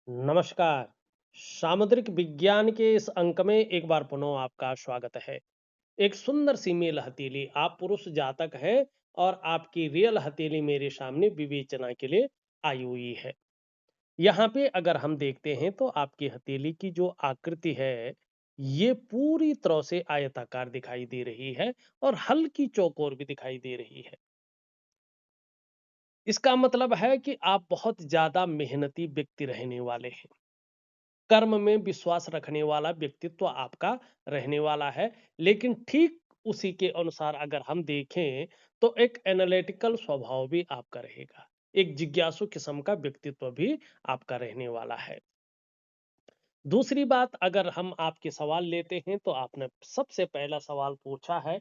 नमस्कार। सामुद्रिक विज्ञान के इस अंक में एक बार पुनः आपका स्वागत है। एक सुंदर सी मेल हथेली, आप पुरुष जातक है और आपकी रियल हथेली मेरे सामने विवेचना के लिए आई हुई है। यहाँ पे अगर हम देखते हैं तो आपकी हथेली की जो आकृति है, ये पूरी तरह से आयताकार दिखाई दे रही है और हल्की चौकोर भी दिखाई दे रही है। इसका मतलब है कि आप बहुत ज्यादा मेहनती व्यक्ति रहने वाले हैं। कर्म में विश्वास रखने वाला व्यक्तित्व आपका रहने वाला है। लेकिन ठीक उसी के अनुसार अगर हम देखें तो एक एनालिटिकल स्वभाव भी आपका रहेगा। एक जिज्ञासु किस्म का व्यक्तित्व भी आपका रहने वाला है। दूसरी बात, अगर हम आपके सवाल लेते हैं तो आपने सबसे पहला सवाल पूछा है,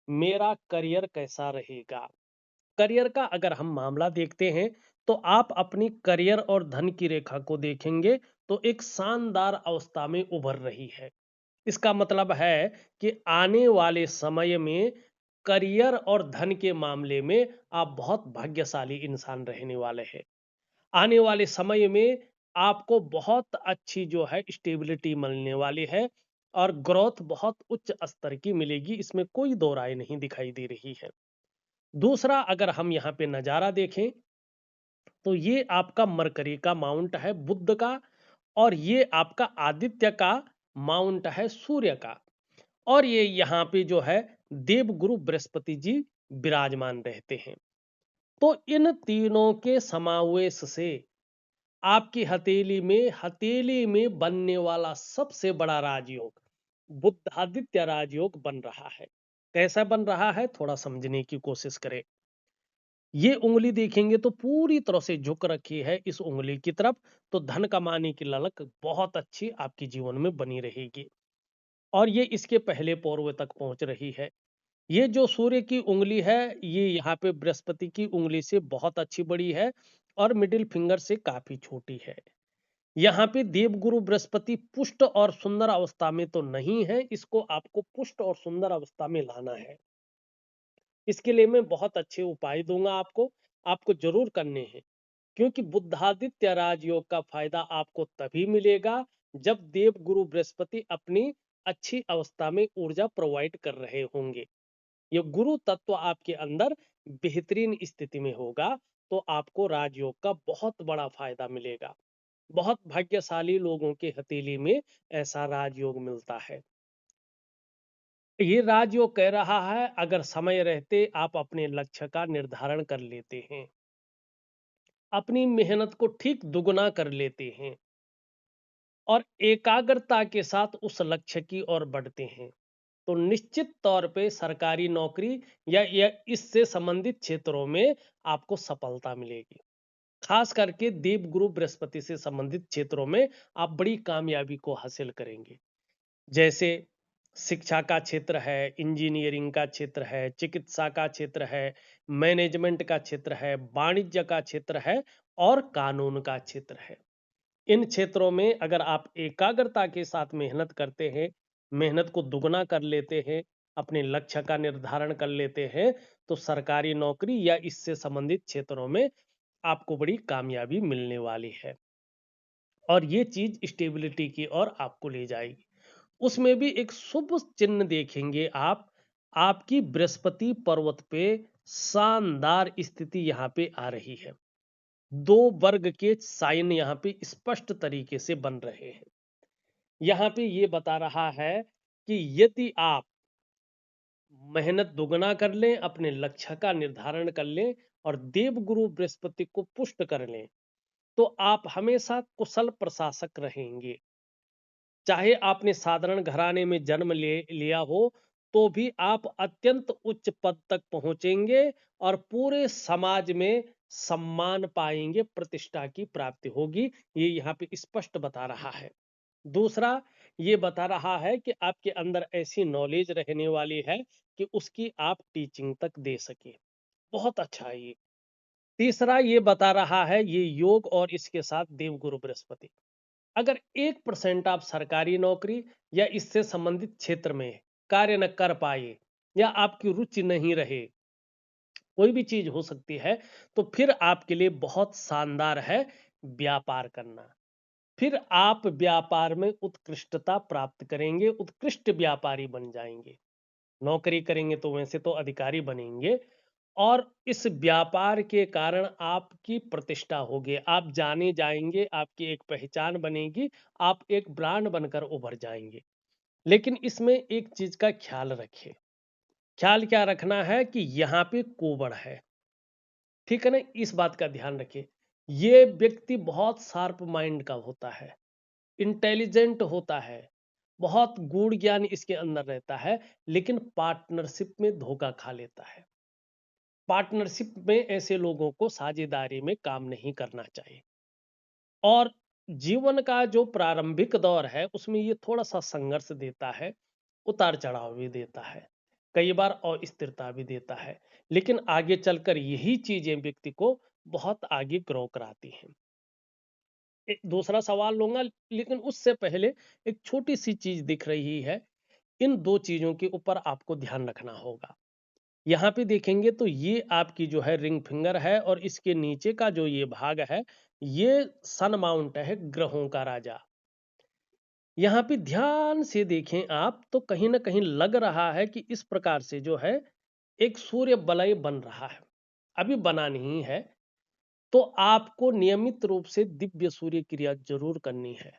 मेरा करियर कैसा रहेगा। करियर का अगर हम मामला देखते हैं तो आप अपनी करियर और धन की रेखा को देखेंगे तो एक शानदार अवस्था में उभर रही है। इसका मतलब है कि आने वाले समय में करियर और धन के मामले में आप बहुत भाग्यशाली इंसान रहने वाले हैं। आने वाले समय में आपको बहुत अच्छी जो है स्टेबिलिटी मिलने वाली है और ग्रोथ बहुत उच्च स्तर की मिलेगी, इसमें कोई दो राय नहीं दिखाई दे रही है। दूसरा, अगर हम यहाँ पे नजारा देखें तो ये आपका मरकरी का माउंट है बुध का, और ये आपका आदित्य का माउंट है सूर्य का, और ये यहाँ पे जो है देवगुरु बृहस्पति जी विराजमान रहते हैं। तो इन तीनों के समावेश से आपकी हथेली में बनने वाला सबसे बड़ा राजयोग बुद्धादित्य राजयोग बन रहा है। कैसा बन रहा है, थोड़ा समझने की कोशिश करें। ये उंगली देखेंगे तो पूरी तरह से झुक रखी है इस उंगली की तरफ। तो धन कमाने की ललक बहुत अच्छी आपके जीवन में बनी रहेगी, और ये इसके पहले पौरवे तक पहुंच रही है। ये जो सूर्य की उंगली है, ये यहाँ पे बृहस्पति की उंगली से बहुत अच्छी बड़ी है और मिडिल फिंगर से काफी छोटी है। यहाँ पे देवगुरु बृहस्पति पुष्ट और सुंदर अवस्था में तो नहीं है, इसको आपको पुष्ट और सुंदर अवस्था में लाना है। इसके लिए मैं बहुत अच्छे उपाय दूंगा आपको, आपको जरूर करने हैं। क्योंकि बुद्धादित्य राजयोग का फायदा आपको तभी मिलेगा जब देव गुरु बृहस्पति अपनी अच्छी अवस्था में ऊर्जा प्रोवाइड कर रहे होंगे। ये गुरु तत्व आपके अंदर बेहतरीन स्थिति में होगा तो आपको राजयोग का बहुत बड़ा फायदा मिलेगा। बहुत भाग्यशाली लोगों के हथेली में ऐसा राजयोग मिलता है। ये राजयोग कह रहा है, अगर समय रहते आप अपने लक्ष्य का निर्धारण कर लेते हैं, अपनी मेहनत को ठीक दुगना कर लेते हैं और एकाग्रता के साथ उस लक्ष्य की ओर बढ़ते हैं, तो निश्चित तौर पे सरकारी नौकरी या इससे संबंधित क्षेत्रों में आपको सफलता मिलेगी। खास करके देवगुरु बृहस्पति से संबंधित क्षेत्रों में आप बड़ी कामयाबी को हासिल करेंगे। जैसे शिक्षा का क्षेत्र है, इंजीनियरिंग का क्षेत्र है, चिकित्सा का क्षेत्र है, मैनेजमेंट का क्षेत्र है, वाणिज्य का क्षेत्र है और कानून का क्षेत्र है। इन क्षेत्रों में अगर आप एकाग्रता के साथ मेहनत करते हैं, मेहनत को दुगना कर लेते हैं, अपने लक्ष्य का निर्धारण कर लेते हैं, तो सरकारी नौकरी या इससे संबंधित क्षेत्रों में आपको बड़ी कामयाबी मिलने वाली है और ये चीज स्टेबिलिटी की ओर आपको ले जाएगी। उसमें भी एक शुभ चिन्ह देखेंगे आप, आपकी बृहस्पति पर्वत पे शानदार स्थिति यहाँ पे आ रही है। दो वर्ग के साइन यहाँ पे स्पष्ट तरीके से बन रहे हैं। यहाँ पे ये बता रहा है कि यदि आप मेहनत दुगना कर लें, अपने लक्ष्य का निर्धारण कर लें और देवगुरु बृहस्पति को पुष्ट कर लें, तो आप हमेशा कुशल प्रशासक रहेंगे। चाहे आपने साधारण घराने में जन्म ले लिया हो, तो भी आप अत्यंत उच्च पद तक पहुंचेंगे और पूरे समाज में सम्मान पाएंगे, प्रतिष्ठा की प्राप्ति होगी। ये यहाँ पे स्पष्ट बता रहा है। दूसरा, ये बता रहा है कि आपके अंदर ऐसी नॉलेज रहने वाली है कि उसकी आप टीचिंग तक दे सके। बहुत अच्छा है ये। तीसरा, ये बता रहा है ये योग और इसके साथ देवगुरु बृहस्पति, अगर 1% आप सरकारी नौकरी या इससे संबंधित क्षेत्र में कार्य न कर पाए या आपकी रुचि नहीं रहे, कोई भी चीज हो सकती है, तो फिर आपके लिए बहुत शानदार है व्यापार करना। फिर आप व्यापार में उत्कृष्टता प्राप्त करेंगे, उत्कृष्ट व्यापारी बन जाएंगे। नौकरी करेंगे तो वैसे तो अधिकारी बनेंगे, और इस व्यापार के कारण आपकी प्रतिष्ठा होगी, आप जाने जाएंगे, आपकी एक पहचान बनेगी, आप एक ब्रांड बनकर उभर जाएंगे। लेकिन इसमें एक चीज का ख्याल रखिए। ख्याल क्या रखना है कि यहाँ पे कोबड़ है, ठीक है ना, इस बात का ध्यान रखिए। ये व्यक्ति बहुत शार्प माइंड का होता है, इंटेलिजेंट होता है, बहुत गूढ़ ज्ञान इसके अंदर रहता है, लेकिन पार्टनरशिप में धोखा खा लेता है। पार्टनरशिप में ऐसे लोगों को साझेदारी में काम नहीं करना चाहिए। और जीवन का जो प्रारंभिक दौर है उसमें ये थोड़ा सा संघर्ष देता है, उतार चढ़ाव भी देता है, कई बार अस्थिरता भी देता है, लेकिन आगे चलकर यही चीजें व्यक्ति को बहुत आगे ग्रो कराती हैं। एक दूसरा सवाल लूंगा, लेकिन उससे पहले एक छोटी सी चीज दिख रही है, इन दो चीजों के ऊपर आपको ध्यान रखना होगा। यहाँ पे देखेंगे तो ये आपकी जो है रिंग फिंगर है, और इसके नीचे का जो ये भाग है, ये सन माउंट है, ग्रहों का राजा। यहाँ पे ध्यान से देखें आप तो कहीं ना कहीं लग रहा है कि इस प्रकार से जो है एक सूर्य वलय बन रहा है, अभी बना नहीं है। तो आपको नियमित रूप से दिव्य सूर्य क्रिया जरूर करनी है,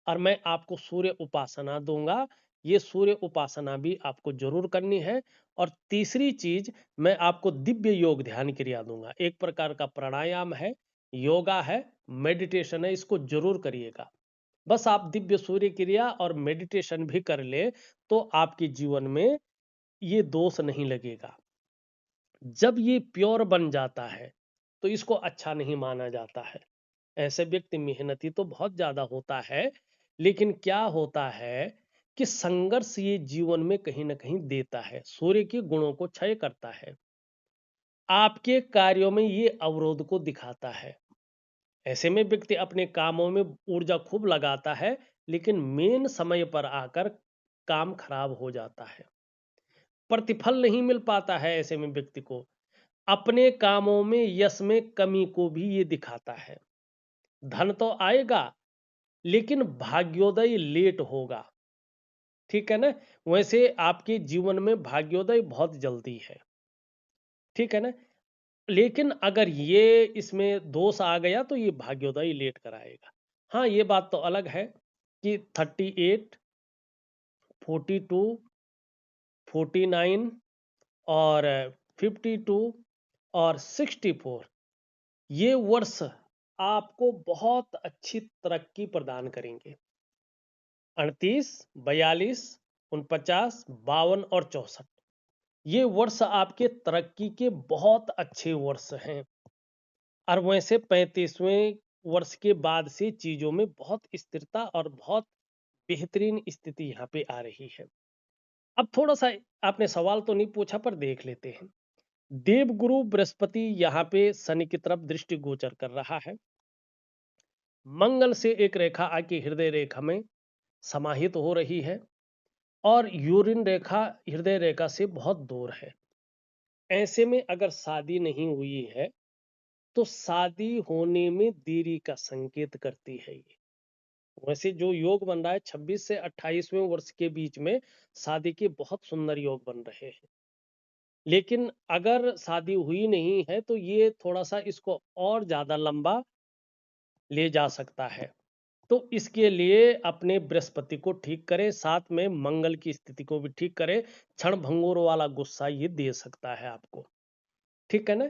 और मैं आपको सूर्य उपासना दूंगा, ये सूर्य उपासना भी आपको जरूर करनी है। और तीसरी चीज, मैं आपको दिव्य योग ध्यान क्रिया दूंगा, एक प्रकार का प्राणायाम है, योगा है, मेडिटेशन है, इसको जरूर करिएगा। बस आप दिव्य सूर्य क्रिया और मेडिटेशन भी कर ले तो आपके जीवन में ये दोष नहीं लगेगा। जब ये प्योर बन जाता है तो इसको अच्छा नहीं माना जाता है। ऐसे व्यक्ति मेहनती तो बहुत ज्यादा होता है, लेकिन क्या होता है कि संघर्ष ये जीवन में कहीं ना कहीं देता है, सूर्य के गुणों को क्षय करता है, आपके कार्यों में ये अवरोध को दिखाता है। ऐसे में व्यक्ति अपने कामों में ऊर्जा खूब लगाता है, लेकिन मेन समय पर आकर काम खराब हो जाता है, प्रतिफल नहीं मिल पाता है। ऐसे में व्यक्ति को अपने कामों में यश में कमी को भी ये दिखाता है। धन तो आएगा, लेकिन भाग्योदय लेट होगा, ठीक है ना। वैसे आपके जीवन में भाग्योदय बहुत जल्दी है, ठीक है ना। लेकिन अगर ये इसमें दोष आ गया तो ये भाग्योदय लेट कराएगा। हाँ, ये बात तो अलग है कि 38, 42, 49 और 52 और 64, ये वर्ष आपको बहुत अच्छी तरक्की प्रदान करेंगे। 38, 42, 49, 52 और 64, ये वर्ष आपके तरक्की के बहुत अच्छे वर्ष हैं। और वैसे 35वें वर्ष के बाद से चीजों में बहुत स्थिरता और बहुत बेहतरीन स्थिति यहाँ पे आ रही है। अब थोड़ा सा आपने सवाल तो नहीं पूछा, पर देख लेते हैं। देवगुरु बृहस्पति यहाँ पे शनि की तरफ दृष्टि गोचर कर रहा है। मंगल से एक रेखा आके हृदय रेखा में समाहित हो रही है, और यूरिन रेखा हृदय रेखा से बहुत दूर है। ऐसे में अगर शादी नहीं हुई है तो शादी होने में देरी का संकेत करती है ये। वैसे जो योग बन रहा है 26 से 28वें वर्ष के बीच में शादी के बहुत सुंदर योग बन रहे हैं, लेकिन अगर शादी हुई नहीं है तो ये थोड़ा सा इसको और ज्यादा लंबा ले जा सकता है। तो इसके लिए अपने बृहस्पति को ठीक करें, साथ में मंगल की स्थिति को भी ठीक करें। क्षण भंगुर वाला गुस्सा ये दे सकता है आपको, ठीक है ना।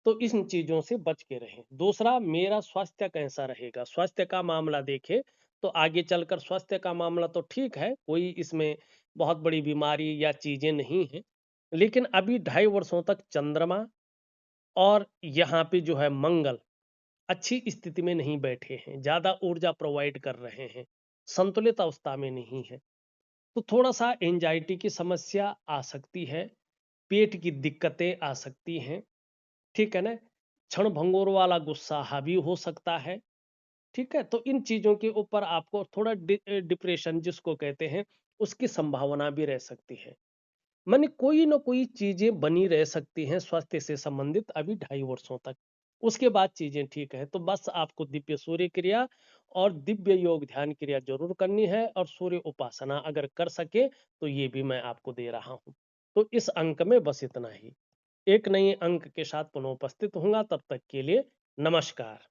तो इन चीजों से बच के रहें। दूसरा, मेरा स्वास्थ्य कैसा रहेगा, स्वास्थ्य का मामला देखें तो आगे चलकर स्वास्थ्य का मामला तो ठीक है, कोई इसमें बहुत बड़ी बीमारी या चीजें नहीं है। लेकिन अभी 2.5 वर्षों तक चंद्रमा और यहाँ पे जो है मंगल अच्छी स्थिति में नहीं बैठे हैं, ज्यादा ऊर्जा प्रोवाइड कर रहे हैं, संतुलित अवस्था में नहीं है। तो थोड़ा सा एंजाइटी की समस्या आ सकती है, पेट की दिक्कतें आ सकती हैं, ठीक है ना। क्षण भंगुर वाला गुस्सा हावी हो सकता है, ठीक है। तो इन चीजों के ऊपर आपको थोड़ा डिप्रेशन जिसको कहते हैं, उसकी संभावना भी रह सकती है। माने कोई ना कोई चीजें बनी रह सकती हैं स्वास्थ्य से संबंधित अभी 2.5 वर्षों तक। उसके बाद चीजें ठीक है। तो बस आपको दिव्य सूर्य क्रिया और दिव्य योग ध्यान क्रिया ज़रूर करनी है और सूर्य उपासना अगर कर सके तो ये भी मैं आपको दे रहा हूँ। तो इस अंक में बस इतना ही। एक नए अंक के साथ पुनः उपस्थित होऊँगा, तब तक के लिए नमस्कार।